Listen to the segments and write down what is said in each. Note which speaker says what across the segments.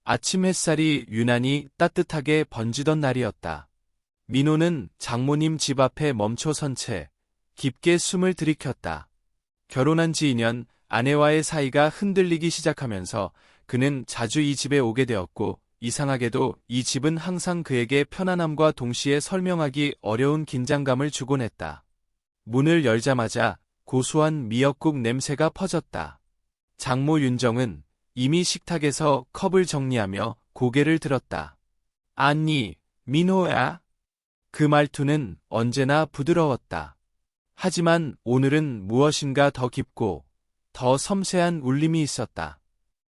Speaker 1: 아침 햇살이 유난히 따뜻하게 번지던 날이었다. 민호는 장모님 집 앞에 멈춰선 채 깊게 숨을 들이켰다. 결혼한 지 2년, 아내와의 사이가 흔들리기 시작하면서 그는 자주 이 집에 오게 되었고, 이상하게도 이 집은 항상 그에게 편안함과 동시에 설명하기 어려운 긴장감을 주곤 했다. 문을 열자마자 고소한 미역국 냄새가 퍼졌다. 장모 윤정은 이미 식탁에서 컵을 정리하며 고개를 들었다. 아니, 민호야? 그 말투는 언제나 부드러웠다. 하지만 오늘은 무엇인가 더 깊고 더 섬세한 울림이 있었다.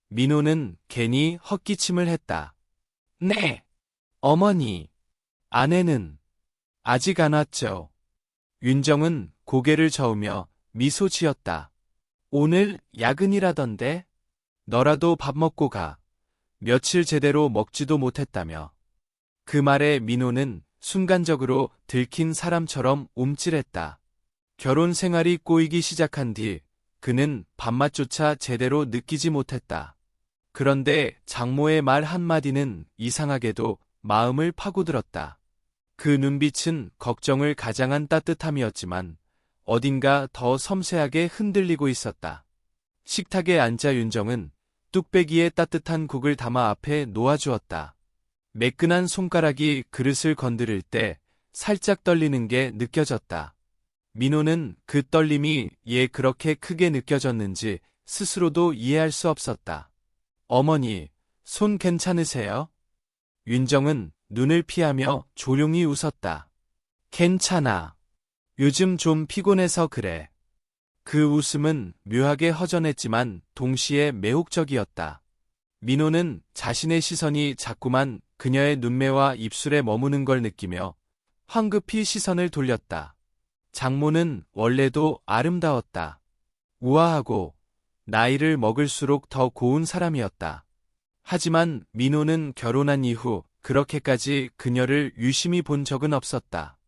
Speaker 1: 민호는 괜히 헛기침을 했다. 네, 어머니. 아내는 아직 안 왔죠. 윤정은 고개를 저으며 미소 지었다. 오늘 야근이라던데? 너라도 밥 먹고 가. 며칠 제대로 먹지도 못했다며. 그 말에 민호는 순간적으로 들킨 사람처럼 움찔했다. 결혼 생활이 꼬이기 시작한 뒤 그는 밥맛조차 제대로 느끼지 못했다. 그런데 장모의 말 한마디는 이상하게도 마음을 파고들었다. 그 눈빛은 걱정을 가장한 따뜻함이었지만 어딘가 더 섬세하게 흔들리고 있었다. 식탁에 앉아 윤정은 뚝배기에 따뜻한 국을 담아 앞에 놓아주었다. 매끈한 손가락이 그릇을 건드릴 때 살짝 떨리는 게 느껴졌다. 민호는 그 떨림이 그렇게 크게 느껴졌는지 스스로도 이해할 수 없었다. 어머니, 손 괜찮으세요? 윤정은 눈을 피하며 조용히 웃었다. 괜찮아. 요즘 좀 피곤해서 그래. 그 웃음은 묘하게 허전했지만 동시에 매혹적이었다. 민호는 자신의 시선이 자꾸만 그녀의 눈매와 입술에 머무는 걸 느끼며 황급히 시선을 돌렸다. 장모는 원래도 아름다웠다. 우아하고 나이를 먹을수록 더 고운 사람이었다. 하지만 민호는 결혼한 이후 그렇게까지 그녀를 유심히 본 적은 없었다.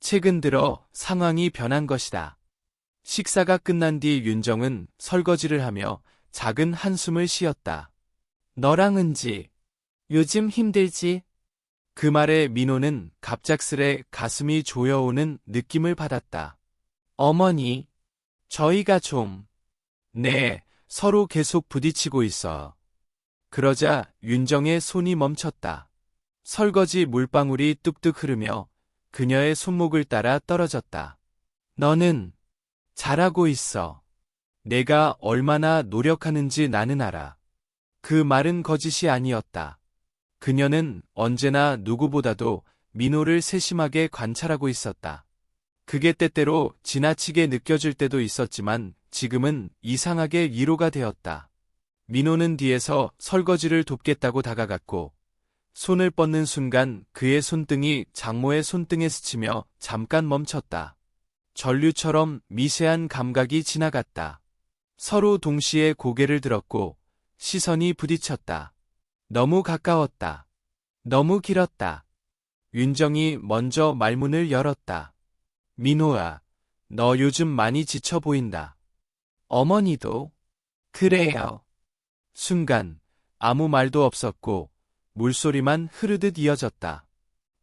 Speaker 1: 최근 들어 상황이 변한 것이다. 식사가 끝난 뒤 윤정은 설거지를 하며 작은 한숨을 쉬었다. 너랑 은지, 요즘 힘들지? 그 말에 민호는 갑작스레 가슴이 조여오는 느낌을 받았다. 어머니, 저희가 좀... 네, 서로 계속 부딪히고 있어. 그러자 윤정의 손이 멈췄다. 설거지 물방울이 뚝뚝 흐르며 그녀의 손목을 따라 떨어졌다. 너는 잘하고 있어. 내가 얼마나 노력하는지 나는 알아. 그 말은 거짓이 아니었다. 그녀는 언제나 누구보다도 민호를 세심하게 관찰하고 있었다. 그게 때때로 지나치게 느껴질 때도 있었지만 지금은 이상하게 위로가 되었다. 민호는 뒤에서 설거지를 돕겠다고 다가갔고 손을 뻗는 순간 그의 손등이 장모의 손등에 스치며 잠깐 멈췄다. 전류처럼 미세한 감각이 지나갔다. 서로 동시에 고개를 들었고 시선이 부딪혔다. 너무 가까웠다. 너무 길었다. 윤정이 먼저 말문을 열었다. 민호야, 너 요즘 많이 지쳐 보인다. 어머니도? 그래요. 순간 아무 말도 없었고 물소리만 흐르듯 이어졌다.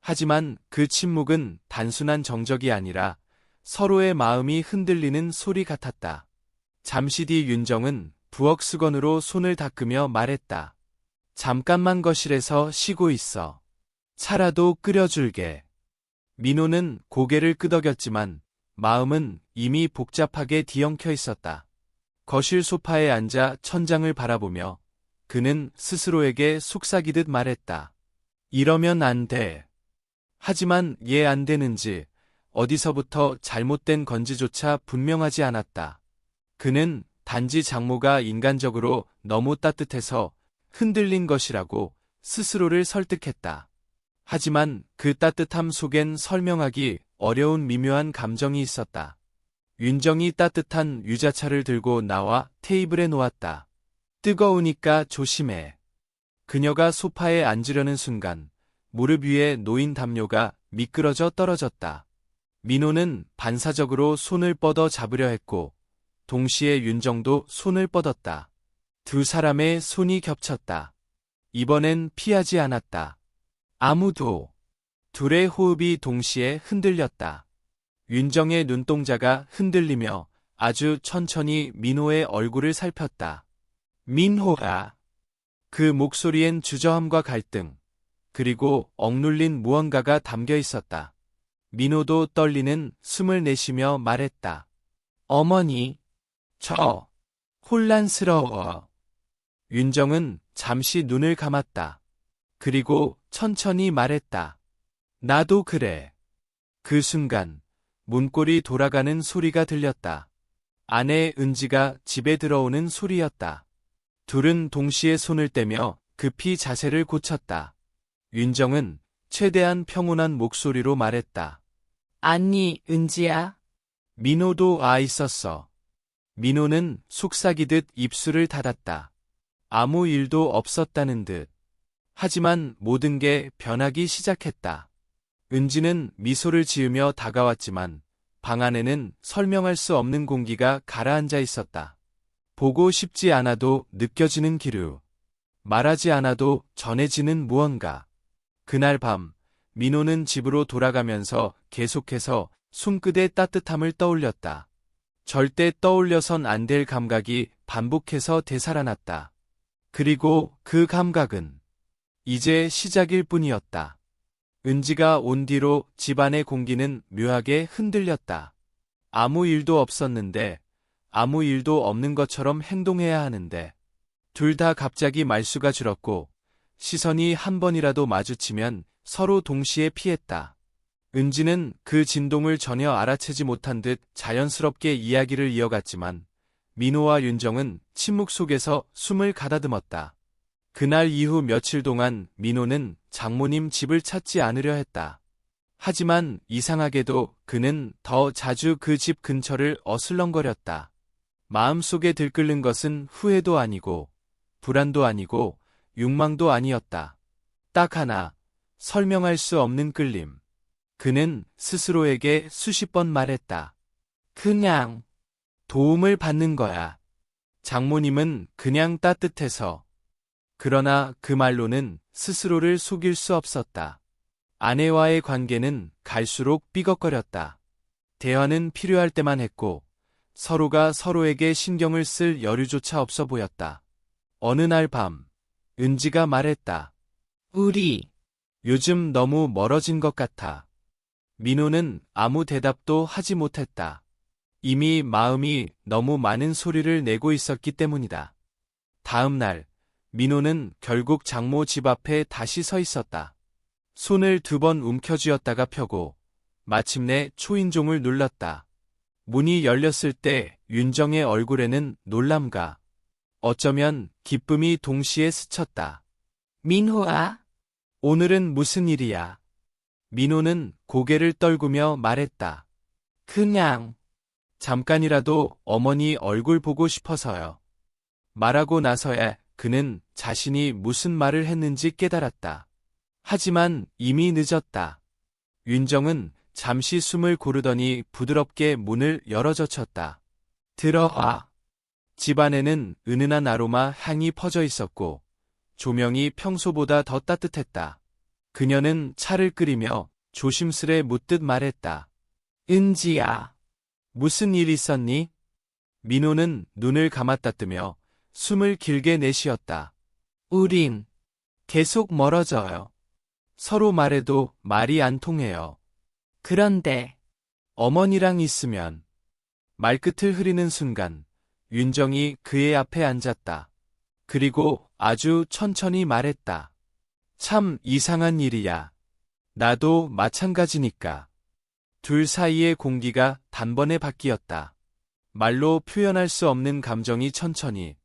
Speaker 1: 하지만 그 침묵은 단순한 정적이 아니라 서로의 마음이 흔들리는 소리 같았다. 잠시 뒤 윤정은 부엌 수건으로 손을 닦으며 말했다. 잠깐만 거실에서 쉬고 있어. 차라도 끓여줄게. 민호는 고개를 끄덕였지만 마음은 이미 복잡하게 뒤엉켜 있었다. 거실 소파에 앉아 천장을 바라보며 그는 스스로에게 속삭이듯 말했다. 이러면 안 돼. 하지만 안 되는지 어디서부터 잘못된 건지조차 분명하지 않았다. 그는 단지 장모가 인간적으로 너무 따뜻해서 흔들린 것이라고 스스로를 설득했다. 하지만 그 따뜻함 속엔 설명하기 어려운 미묘한 감정이 있었다. 윤정이 따뜻한 유자차를 들고 나와 테이블에 놓았다. 뜨거우니까 조심해. 그녀가 소파에 앉으려는 순간 무릎 위에 놓인 담요가 미끄러져 떨어졌다. 민호는 반사적으로 손을 뻗어 잡으려 했고 동시에 윤정도 손을 뻗었다. 두 사람의 손이 겹쳤다. 이번엔 피하지 않았다. 아무도. 둘의 호흡이 동시에 흔들렸다. 윤정의 눈동자가 흔들리며 아주 천천히 민호의 얼굴을 살폈다. 민호야. 그 목소리엔 주저함과 갈등, 그리고 억눌린 무언가가 담겨 있었다. 민호도 떨리는 숨을 내쉬며 말했다. 어머니, 저 혼란스러워. 윤정은 잠시 눈을 감았다. 그리고 천천히 말했다. 나도 그래. 그 순간 문고리 돌아가는 소리가 들렸다. 아내 은지가 집에 들어오는 소리였다. 둘은 동시에 손을 떼며 급히 자세를 고쳤다. 윤정은 최대한 평온한 목소리로 말했다. 아니, 은지야. 민호도 와 있었어. 민호는 속삭이듯 입술을 닫았다. 아무 일도 없었다는 듯. 하지만 모든 게 변하기 시작했다. 은지는 미소를 지으며 다가왔지만 방 안에는 설명할 수 없는 공기가 가라앉아 있었다. 보고 싶지 않아도 느껴지는 기류. 말하지 않아도 전해지는 무언가. 그날 밤, 민호는 집으로 돌아가면서 계속해서 손끝의 따뜻함을 떠올렸다. 절대 떠올려선 안 될 감각이 반복해서 되살아났다. 그리고 그 감각은 이제 시작일 뿐이었다. 은지가 온 뒤로 집안의 공기는 묘하게 흔들렸다. 아무 일도 없었는데, 아무 일도 없는 것처럼 행동해야 하는데, 둘 다 갑자기 말수가 줄었고, 시선이 한 번이라도 마주치면 서로 동시에 피했다. 은지는 그 진동을 전혀 알아채지 못한 듯 자연스럽게 이야기를 이어갔지만, 민호와 윤정은 침묵 속에서 숨을 가다듬었다. 그날 이후 며칠 동안 민호는 장모님 집을 찾지 않으려 했다. 하지만 이상하게도 그는 더 자주 그 집 근처를 어슬렁거렸다. 마음속에 들끓는 것은 후회도 아니고 불안도 아니고 욕망도 아니었다. 딱 하나, 설명할 수 없는 끌림. 그는 스스로에게 수십 번 말했다. 그냥 도움을 받는 거야. 장모님은 그냥 따뜻해서. 그러나 그 말로는 스스로를 속일 수 없었다. 아내와의 관계는 갈수록 삐걱거렸다. 대화는 필요할 때만 했고 서로가 서로에게 신경을 쓸 여유조차 없어 보였다. 어느 날 밤, 은지가 말했다. 우리 요즘 너무 멀어진 것 같아. 민호는 아무 대답도 하지 못했다. 이미 마음이 너무 많은 소리를 내고 있었기 때문이다. 다음 날, 민호는 결국 장모 집 앞에 다시 서 있었다. 손을 2번 움켜쥐었다가 펴고 마침내 초인종을 눌렀다. 문이 열렸을 때 윤정의 얼굴에는 놀람과 어쩌면 기쁨이 동시에 스쳤다. 민호아, 오늘은 무슨 일이야? 민호는 고개를 떨구며 말했다. 그냥 잠깐이라도 어머니 얼굴 보고 싶어서요. 말하고 나서야 그는 자신이 무슨 말을 했는지 깨달았다. 하지만 이미 늦었다. 윤정은 잠시 숨을 고르더니 부드럽게 문을 열어젖혔다. 들어와. 집안에는 은은한 아로마 향이 퍼져 있었고 조명이 평소보다 더 따뜻했다. 그녀는 차를 끓이며 조심스레 묻듯 말했다. 은지야, 무슨 일 있었니? 민호는 눈을 감았다 뜨며 숨을 길게 내쉬었다. 우린 계속 멀어져요. 서로 말해도 말이 안 통해요. 그런데 어머니랑 있으면. 말끝을 흐리는 순간 윤정이 그의 앞에 앉았다. 그리고 아주 천천히 말했다. 참 이상한 일이야. 나도 마찬가지니까. 둘 사이의 공기가 단번에 바뀌었다. 말로 표현할 수 없는 감정이 천천히,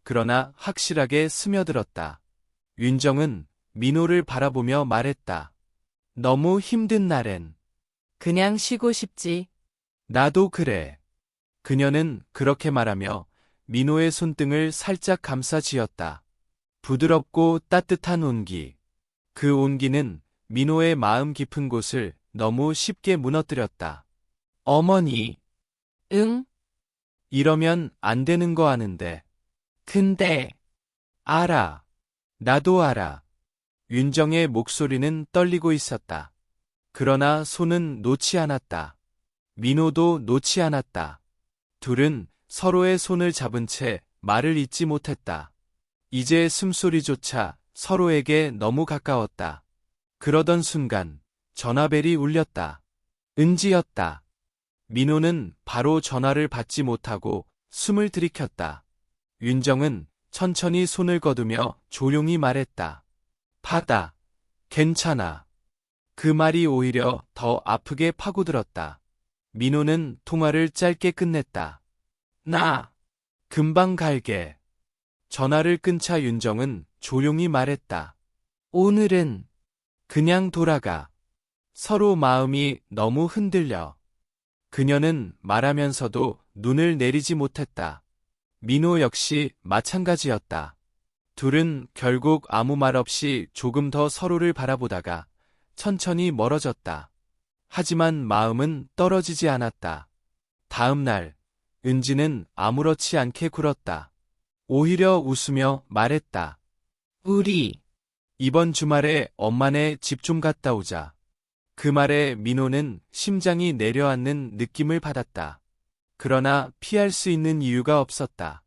Speaker 1: 그러나 확실하게 스며들었다. 윤정은 민호를 바라보며 말했다. 너무 힘든 날엔 그냥 쉬고 싶지. 나도 그래. 그녀는 그렇게 말하며 민호의 손등을 살짝 감싸 쥐었다. 부드럽고 따뜻한 온기. 그 온기는 민호의 마음 깊은 곳을 너무 쉽게 무너뜨렸다. 어머니. 응? 이러면 안 되는 거 아는데. 근데 알아. 나도 알아. 윤정의 목소리는 떨리고 있었다. 그러나 손은 놓지 않았다. 민호도 놓지 않았다. 둘은 서로의 손을 잡은 채 말을 잇지 못했다. 이제 숨소리조차 서로에게 너무 가까웠다. 그러던 순간 전화벨이 울렸다. 은지였다. 민호는 바로 전화를 받지 못하고 숨을 들이켰다. 윤정은 천천히 손을 거두며 조용히 말했다. 받아. 괜찮아. 그 말이 오히려 더 아프게 파고들었다. 민호는 통화를 짧게 끝냈다. 나 금방 갈게. 전화를 끊자 윤정은 조용히 말했다. 오늘은 그냥 돌아가. 서로 마음이 너무 흔들려. 그녀는 말하면서도 눈을 내리지 못했다. 민호 역시 마찬가지였다. 둘은 결국 아무 말 없이 조금 더 서로를 바라보다가 천천히 멀어졌다. 하지만 마음은 떨어지지 않았다. 다음 날, 은지는 아무렇지 않게 굴었다. 오히려 웃으며 말했다. 우리 이번 주말에 엄마네 집 좀 갔다 오자. 그 말에 민호는 심장이 내려앉는 느낌을 받았다. 그러나 피할 수 있는 이유가 없었다.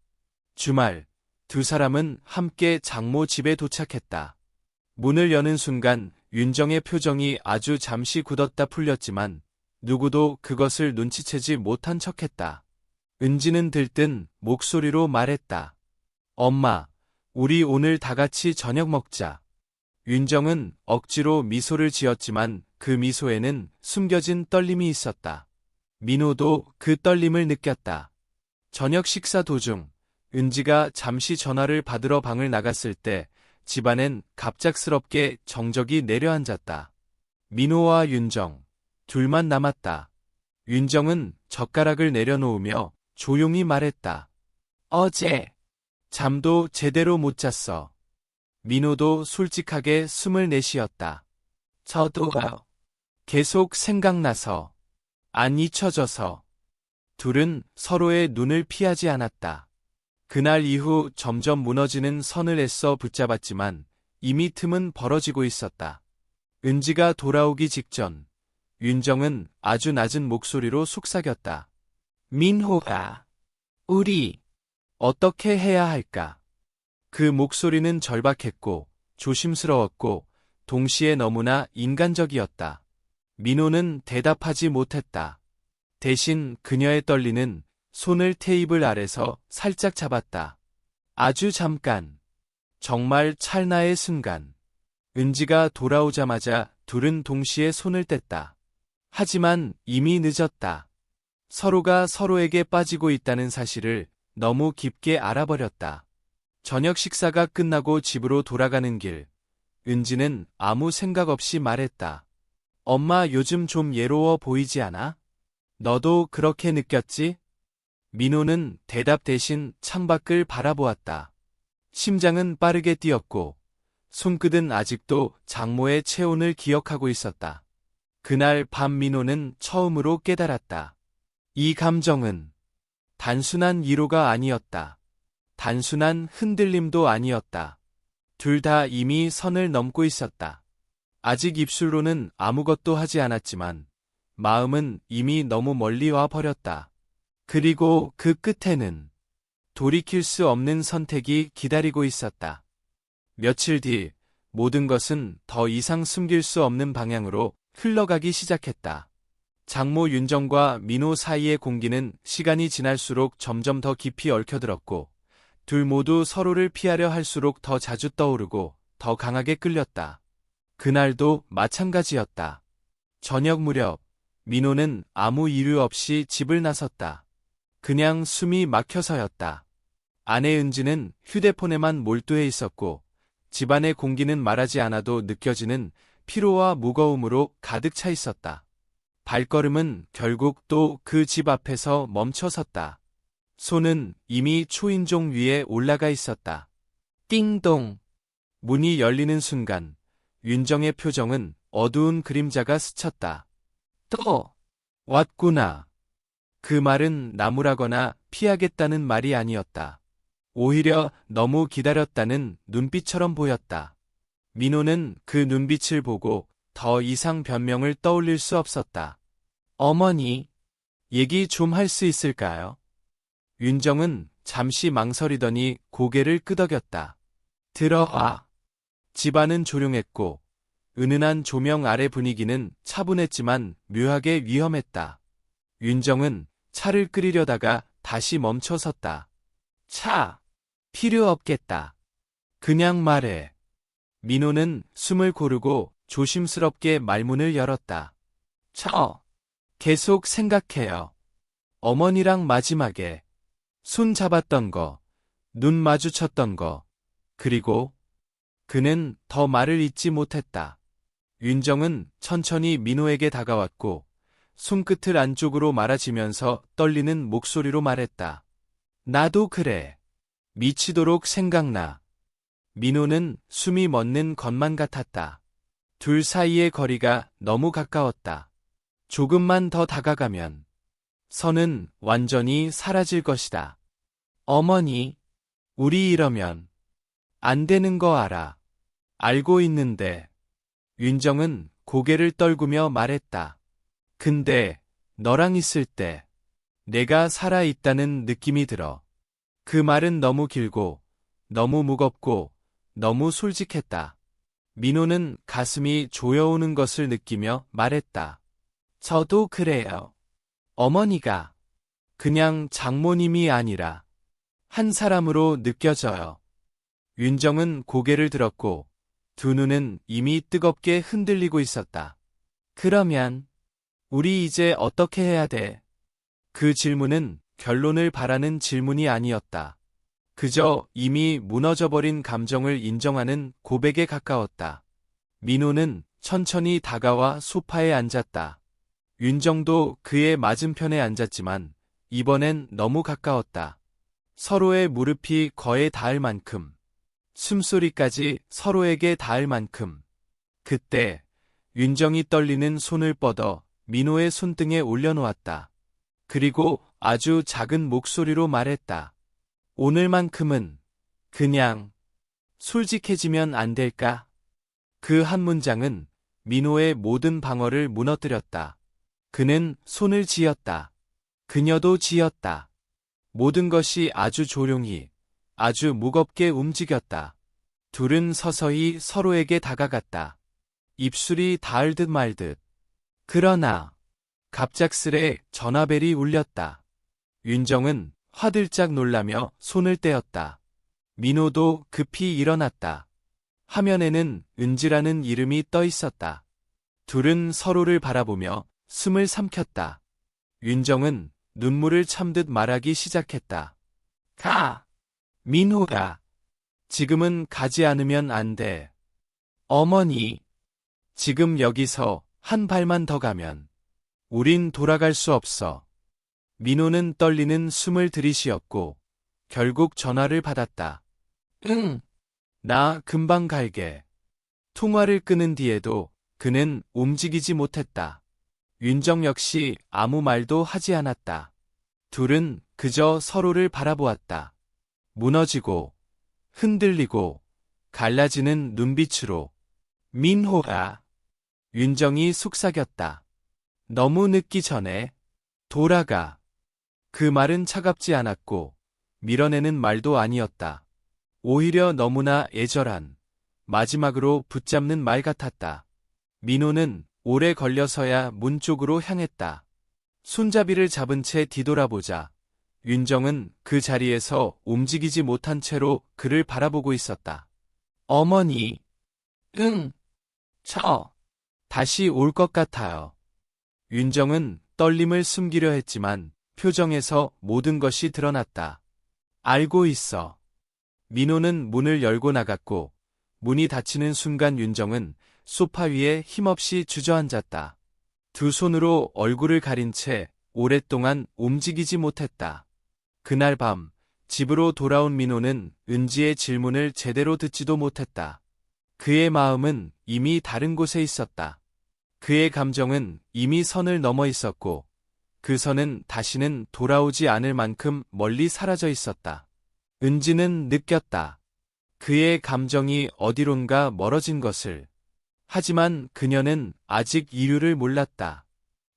Speaker 1: 주말, 두 사람은 함께 장모 집에 도착했다. 문을 여는 순간 윤정의 표정이 아주 잠시 굳었다 풀렸지만 누구도 그것을 눈치채지 못한 척했다. 은지는 들뜬 목소리로 말했다. 엄마, 우리 오늘 다 같이 저녁 먹자. 윤정은 억지로 미소를 지었지만 그 미소에는 숨겨진 떨림이 있었다. 민호도 그 떨림을 느꼈다. 저녁 식사 도중 은지가 잠시 전화를 받으러 방을 나갔을 때 집안엔 갑작스럽게 정적이 내려앉았다. 민호와 윤정, 둘만 남았다. 윤정은 젓가락을 내려놓으며 조용히 말했다. 어제 잠도 제대로 못 잤어. 민호도 솔직하게 숨을 내쉬었다. 저도요. 계속 생각나서, 안 잊혀져서. 둘은 서로의 눈을 피하지 않았다. 그날 이후 점점 무너지는 선을 애써 붙잡았지만 이미 틈은 벌어지고 있었다. 은지가 돌아오기 직전, 윤정은 아주 낮은 목소리로 속삭였다. 민호가, 우리, 어떻게 해야 할까? 그 목소리는 절박했고, 조심스러웠고, 동시에 너무나 인간적이었다. 민호는 대답하지 못했다. 대신 그녀의 떨리는 손을 테이블 아래서 살짝 잡았다. 아주 잠깐. 정말 찰나의 순간. 은지가 돌아오자마자 둘은 동시에 손을 뗐다. 하지만 이미 늦었다. 서로가 서로에게 빠지고 있다는 사실을 너무 깊게 알아버렸다. 저녁 식사가 끝나고 집으로 돌아가는 길, 은지는 아무 생각 없이 말했다. 엄마 요즘 좀 예로워 보이지 않아? 너도 그렇게 느꼈지? 민호는 대답 대신 창밖을 바라보았다. 심장은 빠르게 뛰었고 손끝은 아직도 장모의 체온을 기억하고 있었다. 그날 밤 민호는 처음으로 깨달았다. 이 감정은 단순한 위로가 아니었다. 단순한 흔들림도 아니었다. 둘 다 이미 선을 넘고 있었다. 아직 입술로는 아무것도 하지 않았지만 마음은 이미 너무 멀리 와 버렸다. 그리고 그 끝에는 돌이킬 수 없는 선택이 기다리고 있었다. 며칠 뒤 모든 것은 더 이상 숨길 수 없는 방향으로 흘러가기 시작했다. 장모 윤정과 민호 사이의 공기는 시간이 지날수록 점점 더 깊이 얽혀들었고 둘 모두 서로를 피하려 할수록 더 자주 떠오르고 더 강하게 끌렸다. 그날도 마찬가지였다. 저녁 무렵 민호는 아무 이유 없이 집을 나섰다. 그냥 숨이 막혀서였다. 아내 은지는 휴대폰에만 몰두해 있었고 집안의 공기는 말하지 않아도 느껴지는 피로와 무거움으로 가득 차 있었다. 발걸음은 결국 또 그 집 앞에서 멈춰섰다. 손은 이미 초인종 위에 올라가 있었다. 띵동. 문이 열리는 순간 윤정의 표정은 어두운 그림자가 스쳤다. 또 왔구나. 그 말은 나무라거나 피하겠다는 말이 아니었다. 오히려 너무 기다렸다는 눈빛처럼 보였다. 민호는 그 눈빛을 보고 더 이상 변명을 떠올릴 수 없었다. 어머니, 얘기 좀 할 수 있을까요? 윤정은 잠시 망설이더니 고개를 끄덕였다. 들어와. 집안은 조용했고 은은한 조명 아래 분위기는 차분했지만 묘하게 위험했다. 윤정은 차를 끓이려다가 다시 멈춰 섰다. 차, 필요 없겠다. 그냥 말해. 민호는 숨을 고르고 조심스럽게 말문을 열었다. 계속 생각해요. 어머니랑 마지막에 손 잡았던 거, 눈 마주쳤던 거, 그리고 그는 더 말을 잇지 못했다. 윤정은 천천히 민호에게 다가왔고 손끝을 안쪽으로 말아지면서 떨리는 목소리로 말했다. 나도 그래. 미치도록 생각나. 민호는 숨이 멎는 것만 같았다. 둘 사이의 거리가 너무 가까웠다. 조금만 더 다가가면 선은 완전히 사라질 것이다. 어머니, 우리 이러면 안 되는 거 알아. 알고 있는데. 윤정은 고개를 떨구며 말했다. 근데 너랑 있을 때 내가 살아있다는 느낌이 들어. 그 말은 너무 길고 너무 무겁고 너무 솔직했다. 민호는 가슴이 조여오는 것을 느끼며 말했다. 저도 그래요. 어머니가 그냥 장모님이 아니라 한 사람으로 느껴져요. 윤정은 고개를 들었고 두 눈은 이미 뜨겁게 흔들리고 있었다. 그러면 우리 이제 어떻게 해야 돼? 그 질문은 결론을 바라는 질문이 아니었다. 그저 이미 무너져버린 감정을 인정하는 고백에 가까웠다. 민호는 천천히 다가와 소파에 앉았다. 윤정도 그의 맞은편에 앉았지만 이번엔 너무 가까웠다. 서로의 무릎이 거에 닿을 만큼, 숨소리까지 서로에게 닿을 만큼. 그때 윤정이 떨리는 손을 뻗어 민호의 손등에 올려놓았다. 그리고 아주 작은 목소리로 말했다. 오늘만큼은 그냥 솔직해지면 안 될까? 그 한 문장은 민호의 모든 방어를 무너뜨렸다. 그는 손을 쥐었다. 그녀도 쥐었다. 모든 것이 아주 조용히, 아주 무겁게 움직였다. 둘은 서서히 서로에게 다가갔다. 입술이 닿을 듯 말 듯. 그러나 갑작스레 전화벨이 울렸다. 윤정은 화들짝 놀라며 손을 떼었다. 민호도 급히 일어났다. 화면에는 은지라는 이름이 떠 있었다. 둘은 서로를 바라보며 숨을 삼켰다. 윤정은 눈물을 참듯 말하기 시작했다. 가! 민호가! 지금은 가지 않으면 안 돼. 어머니! 지금 여기서 한 발만 더 가면 우린 돌아갈 수 없어. 민호는 떨리는 숨을 들이쉬었고 결국 전화를 받았다. 응, 나 금방 갈게. 통화를 끊은 뒤에도 그는 움직이지 못했다. 윤정 역시 아무 말도 하지 않았다. 둘은 그저 서로를 바라보았다. 무너지고 흔들리고 갈라지는 눈빛으로. 민호가. 윤정이 속삭였다. 너무 늦기 전에 돌아가. 그 말은 차갑지 않았고 밀어내는 말도 아니었다. 오히려 너무나 애절한, 마지막으로 붙잡는 말 같았다. 민호는 오래 걸려서야 문 쪽으로 향했다. 손잡이를 잡은 채 뒤돌아보자 윤정은 그 자리에서 움직이지 못한 채로 그를 바라보고 있었다. 어머니. 응. 다시 올 것 같아요. 윤정은 떨림을 숨기려 했지만 표정에서 모든 것이 드러났다. 알고 있어. 민호는 문을 열고 나갔고 문이 닫히는 순간 윤정은 소파 위에 힘없이 주저앉았다. 두 손으로 얼굴을 가린 채 오랫동안 움직이지 못했다. 그날 밤 집으로 돌아온 민호는 은지의 질문을 제대로 듣지도 못했다. 그의 마음은 이미 다른 곳에 있었다. 그의 감정은 이미 선을 넘어 있었고 그 선은 다시는 돌아오지 않을 만큼 멀리 사라져 있었다. 은지는 느꼈다. 그의 감정이 어디론가 멀어진 것을. 하지만 그녀는 아직 이유를 몰랐다.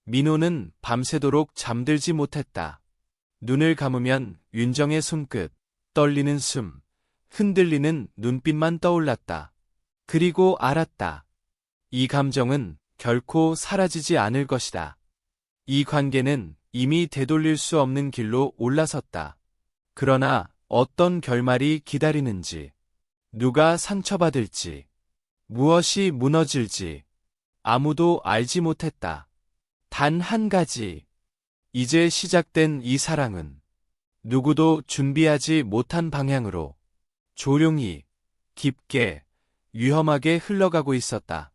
Speaker 1: 민호는 밤새도록 잠들지 못했다. 눈을 감으면 윤정의 손끝, 떨리는 숨, 흔들리는 눈빛만 떠올랐다. 그리고 알았다. 이 감정은 결코 사라지지 않을 것이다. 이 관계는 이미 되돌릴 수 없는 길로 올라섰다. 그러나 어떤 결말이 기다리는지, 누가 상처받을지, 무엇이 무너질지 아무도 알지 못했다. 단 한 가지, 이제 시작된 이 사랑은 누구도 준비하지 못한 방향으로 조용히, 깊게, 위험하게 흘러가고 있었다.